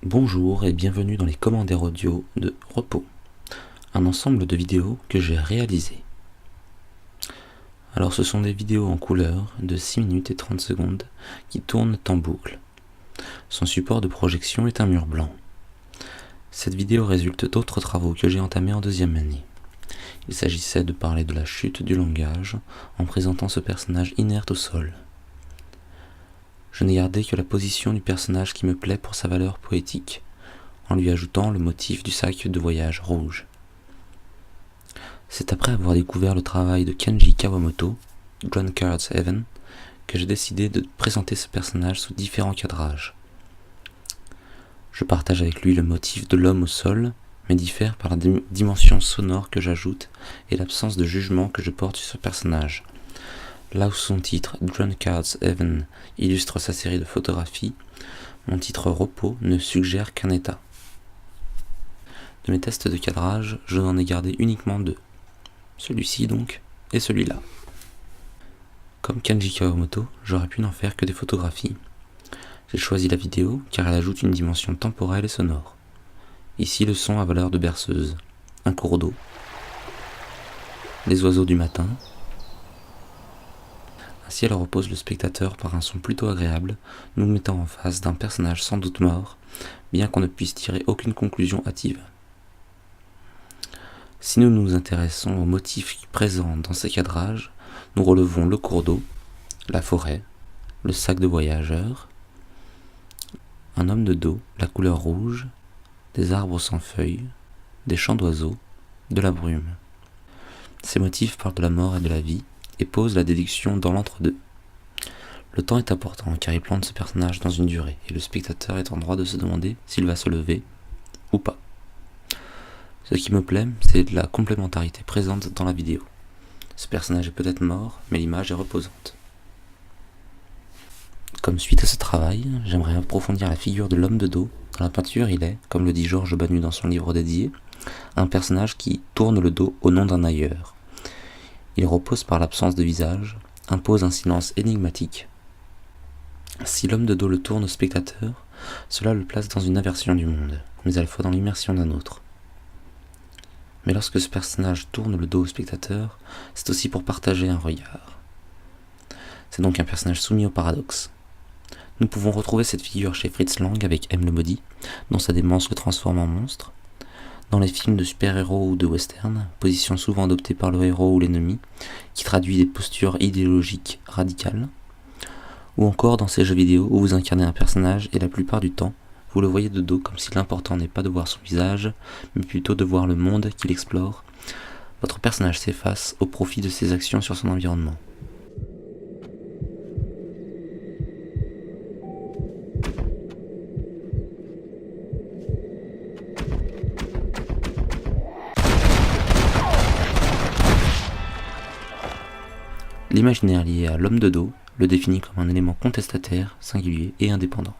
Bonjour et bienvenue dans les commentaires audio de Repos, un ensemble de vidéos que j'ai réalisées. Alors ce sont des vidéos en couleur de 6 minutes et 30 secondes qui tournent en boucle. Son support de projection est un mur blanc. Cette vidéo résulte d'autres travaux que j'ai entamés en deuxième année. Il s'agissait de parler de la chute du langage en présentant ce personnage inerte au sol. Je n'ai gardé que la position du personnage qui me plaît pour sa valeur poétique, en lui ajoutant le motif du sac de voyage rouge. C'est après avoir découvert le travail de Kenji Kawamoto, Drunkard's Heaven, que j'ai décidé de présenter ce personnage sous différents cadrages. Je partage avec lui le motif de l'homme au sol, mais diffère par la dimension sonore que j'ajoute et l'absence de jugement que je porte sur ce personnage. Là où son titre Drunkard's Heaven illustre sa série de photographies, mon titre Repos ne suggère qu'un état. De mes tests de cadrage, je n'en ai gardé uniquement deux. Celui-ci donc, et celui-là. Comme Kenji Kawamoto, j'aurais pu n'en faire que des photographies. J'ai choisi la vidéo car elle ajoute une dimension temporelle et sonore. Ici le son à valeur de berceuse, un cours d'eau, les oiseaux du matin. Ainsi elle repose le spectateur par un son plutôt agréable, nous mettant en face d'un personnage sans doute mort, bien qu'on ne puisse tirer aucune conclusion hâtive. Si nous nous intéressons aux motifs présents dans ces cadrages, nous relevons le cours d'eau, la forêt, le sac de voyageur, un homme de dos, la couleur rouge, des arbres sans feuilles, des chants d'oiseaux, de la brume. Ces motifs parlent de la mort et de la vie, et pose la déduction dans l'entre-deux. Le temps est important car il plante ce personnage dans une durée et le spectateur est en droit de se demander s'il va se lever ou pas. Ce qui me plaît, c'est la complémentarité présente dans la vidéo. Ce personnage est peut-être mort, mais l'image est reposante. Comme suite à ce travail, j'aimerais approfondir la figure de l'homme de dos. Dans la peinture, il est, comme le dit Georges Banu dans son livre dédié, un personnage qui tourne le dos au nom d'un ailleurs. Il repose par l'absence de visage, impose un silence énigmatique. Si l'homme de dos le tourne au spectateur, cela le place dans une aversion du monde, mais à la fois dans l'immersion d'un autre. Mais lorsque ce personnage tourne le dos au spectateur, c'est aussi pour partager un regard. C'est donc un personnage soumis au paradoxe. Nous pouvons retrouver cette figure chez Fritz Lang avec M. le Body, dont sa démence le transforme en monstre. Dans les films de super-héros ou de western, position souvent adoptée par le héros ou l'ennemi, qui traduit des postures idéologiques radicales, ou encore dans ces jeux vidéo où vous incarnez un personnage et la plupart du temps, vous le voyez de dos comme si l'important n'est pas de voir son visage, mais plutôt de voir le monde qu'il explore. Votre personnage s'efface au profit de ses actions sur son environnement. L'imaginaire lié à l'homme de dos le définit comme un élément contestataire, singulier et indépendant.